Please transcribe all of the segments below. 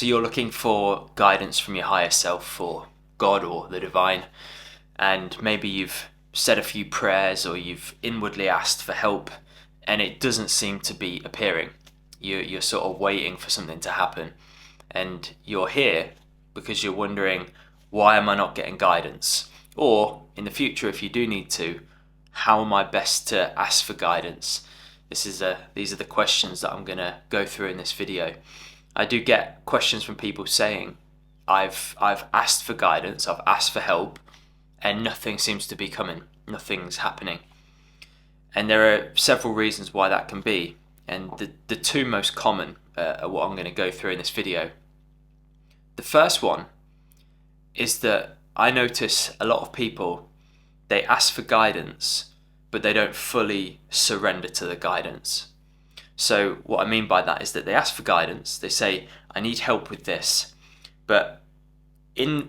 So you're looking for guidance from your higher self or God or the divine, and maybe you've said a few prayers or you've inwardly asked for help and it doesn't seem to be appearing. You're sort of waiting for something to happen, and you're here because you're wondering, why am I not getting guidance? Or in the future, if you do need to, how am I best to ask for guidance? These are the questions that I'm going to go through in this video. I do get questions from people saying, I've asked for guidance, I've asked for help, and nothing seems to be coming, nothing's happening. And there are several reasons why that can be, and the two most common are what I'm going to go through in this video. The first one is that I notice a lot of people, they ask for guidance, but they don't fully surrender to the guidance. So what I mean by that is that they ask for guidance, they say, I need help with this, but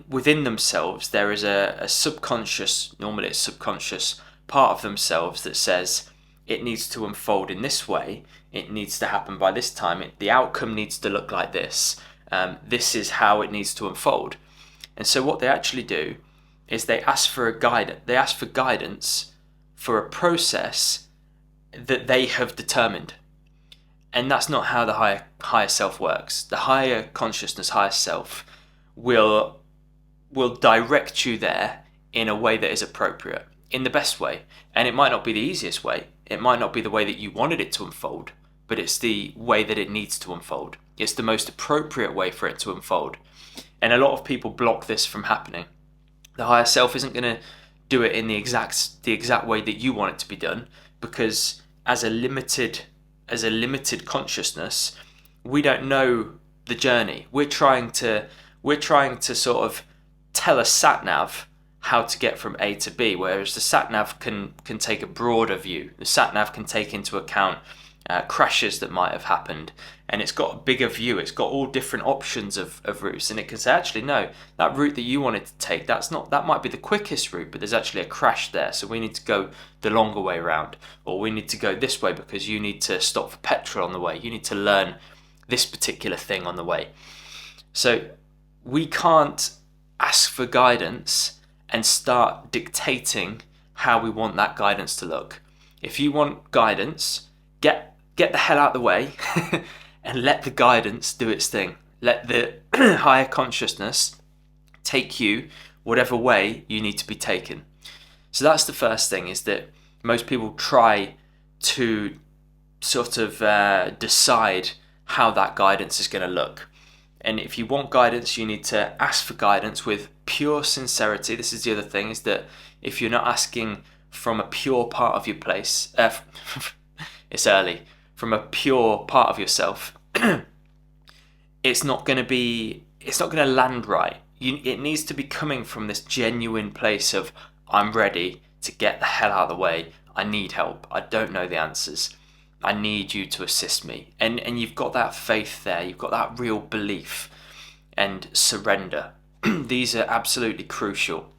within themselves there is a subconscious, normally it's subconscious, part of themselves that says it needs to unfold in this way, it needs to happen by this time, the outcome needs to look like this, this is how it needs to unfold. And so what they actually do is they ask for guidance for a process that they have determined. And that's not how the higher self works. The higher consciousness, higher self will direct you there in a way that is appropriate, in the best way. And it might not be the easiest way. It might not be the way that you wanted it to unfold, but it's the way that it needs to unfold. It's the most appropriate way for it to unfold. And a lot of people block this from happening. The higher self isn't going to do it in the exact way that you want it to be done, because as a limited consciousness, we don't know the journey. We're trying to sort of tell a sat nav how to get from A to B, whereas the sat nav can take a broader view. The sat nav can take into account crashes that might have happened, and it's got a bigger view. It's got all different options of routes, and it can say, actually no, that route that you wanted to take, that might be the quickest route, but there's actually a crash there, so we need to go the longer way around, or we need to go this way because you need to stop for petrol on the way, you need to learn this particular thing on the way. So we can't ask for guidance and start dictating how we want that guidance to look. If you want guidance, get the hell out of the way and let the guidance do its thing. Let the higher consciousness take you whatever way you need to be taken. So that's the first thing, is that most people try to sort of decide how that guidance is going to look. And if you want guidance, you need to ask for guidance with pure sincerity. This is the other thing, is that if you're not asking from a pure part of your place, it's early, from a pure part of yourself, it's not going to land right. It needs to be coming from this genuine place of, I'm ready to get the hell out of the way. I need help. I don't know the answers. I need you to assist me. And you've got that faith there. You've got that real belief and surrender. These are absolutely crucial.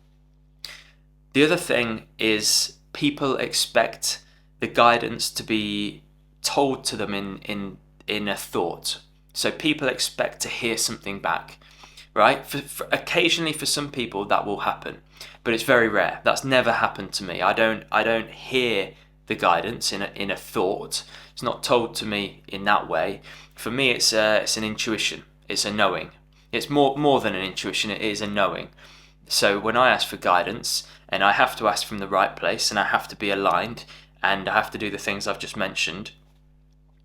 The other thing is, people expect the guidance to be told to them in a thought. So people expect to hear something back, right? Occasionally for some people that will happen, but it's very rare. That's never happened to me. I don't hear the guidance in a thought. It's not told to me in that way. For me, it's an intuition. It's a knowing. It's more than an intuition. It is a knowing. So when I ask for guidance, and I have to ask from the right place, and I have to be aligned, and I have to do the things I've just mentioned.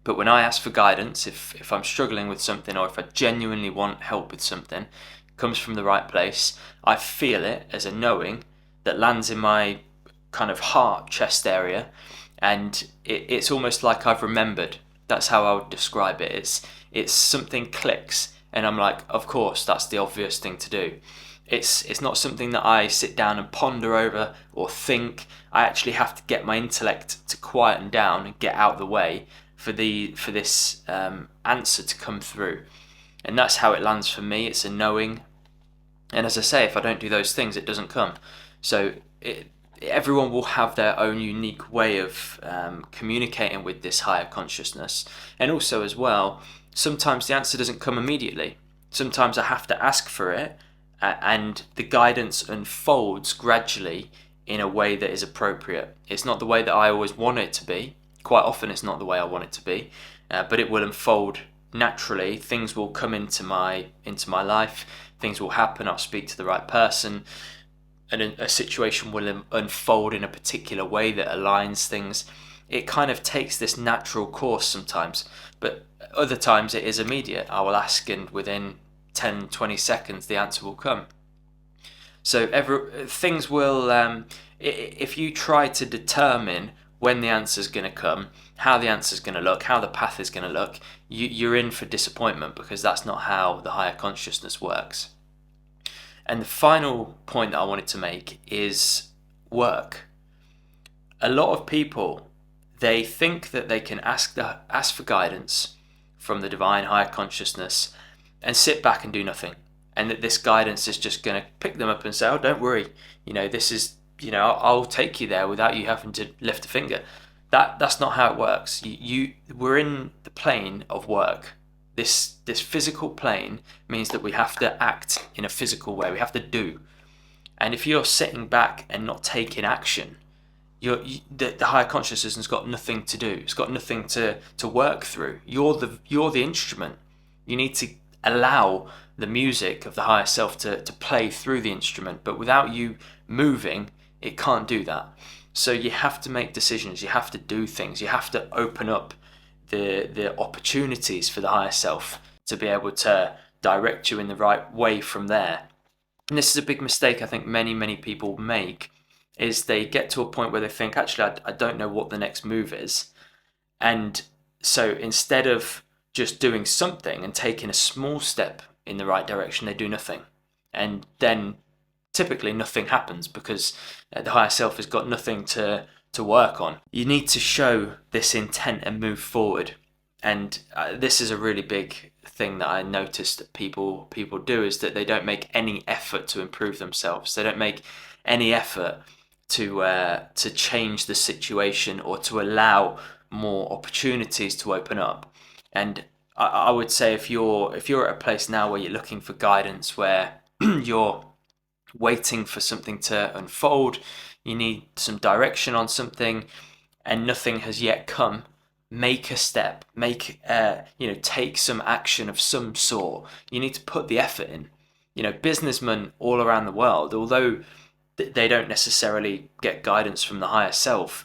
But when I ask for guidance, if I'm struggling with something, or if I genuinely want help with something, it comes from the right place, I feel it as a knowing that lands in my kind of heart, chest area, and it's almost like I've remembered. That's how I would describe it. It's something clicks, and I'm like, of course, that's the obvious thing to do. It's not something that I sit down and ponder over or think. I actually have to get my intellect to quieten down and get out of the way for this answer to come through. And that's how it lands for me. It's a knowing. And as I say, if I don't do those things, it doesn't come. So everyone will have their own unique way of communicating with this higher consciousness. And also as well, sometimes the answer doesn't come immediately. Sometimes I have to ask for it, and the guidance unfolds gradually in a way that is appropriate. It's not the way that I always want it to be. Quite often, it's not the way I want it to be, but it will unfold naturally. Things will come into my life. Things will happen. I'll speak to the right person, and a situation will unfold in a particular way that aligns things. It kind of takes this natural course sometimes, but other times it is immediate. I will ask, and within 10, 20 seconds, the answer will come. So things will, if you try to determine when the answer is going to come, how the answer is going to look, how the path is going to look, you're in for disappointment, because that's not how the higher consciousness works. And the final point that I wanted to make is work. A lot of people, they think that they can ask for guidance from the divine higher consciousness and sit back and do nothing, and that this guidance is just going to pick them up and say, "Oh, don't worry, this is, I'll take you there without you having to lift a finger." That's not how it works. We're in the plane of work. This physical plane means that we have to act in a physical way. We have to do. And if you're sitting back and not taking action, the higher consciousness has got nothing to do. It's got nothing to work through. You're the instrument. You need to allow the music of the higher self to play through the instrument. But without you moving, it can't do that. So you have to make decisions. You have to do things. You have to open up the opportunities for the higher self to be able to direct you in the right way from there. And this is a big mistake I think many people make, is they get to a point where they think, actually, I don't know what the next move is. And so instead of just doing something and taking a small step in the right direction, they do nothing. And then typically nothing happens, because the higher self has got nothing to work on. You need to show this intent and move forward. And this is a really big thing that I noticed that people do, is that they don't make any effort to improve themselves. They don't make any effort to change the situation or to allow more opportunities to open up. And I would say if you're at a place now where you're looking for guidance, where you're waiting for something to unfold, you need some direction on something, and nothing has yet come, make a step, take some action of some sort. You need to put the effort in. Businessmen all around the world, although they don't necessarily get guidance from the higher self,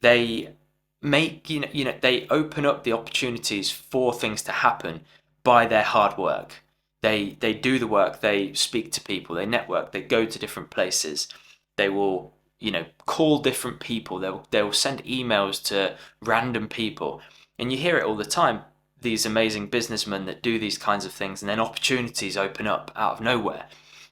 they make they open up the opportunities for things to happen by their hard work. They do the work. They speak to people. They network. They go to different places. They will call different people. They will send emails to random people, and you hear it all the time. These amazing businessmen that do these kinds of things, and then opportunities open up out of nowhere.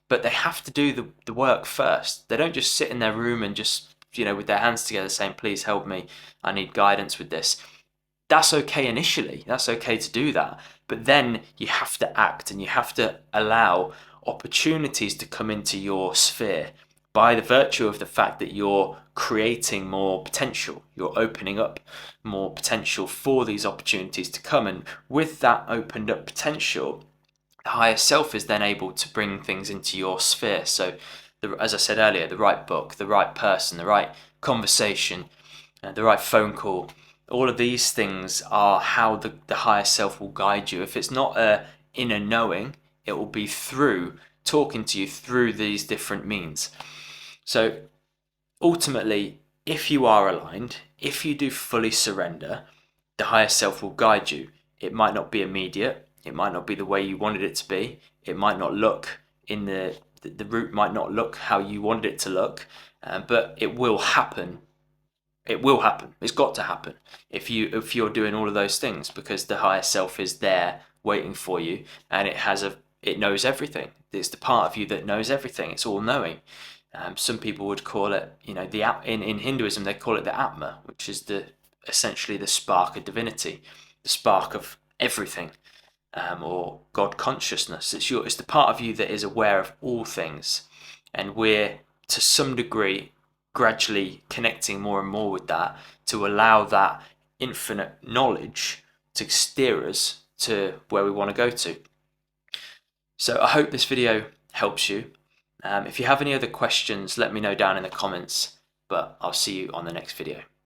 But they have to do the work first. They don't just sit in their room and just with their hands together saying, "Please help me. I need guidance with this." That's okay initially. That's okay to do that. But then you have to act, and you have to allow opportunities to come into your sphere by the virtue of the fact that you're creating more potential. You're opening up more potential for these opportunities to come. And with that opened up potential, the higher self is then able to bring things into your sphere. So, as I said earlier, the right book, the right person, the right conversation, the right phone call, all of these things are how the higher self will guide you. If it's not a inner knowing, it will be through talking to you through these different means. So ultimately, if you are aligned, if you do fully surrender, the higher self will guide you. It might not be immediate. It might not be the way you wanted it to be. It might not look in the route might not look how you wanted it to look, but it will happen. It will happen. It's got to happen if you're doing all of those things, because the higher self is there waiting for you, and it knows everything. It's the part of you that knows everything. It's all knowing. Some people would call it, in Hinduism they call it the Atma, which is essentially the spark of divinity, the spark of everything, or God consciousness. It's the part of you that is aware of all things, and we're to some degree gradually connecting more and more with that to allow that infinite knowledge to steer us to where we want to go to. So I hope this video helps you. If you have any other questions, let me know down in the comments, but I'll see you on the next video.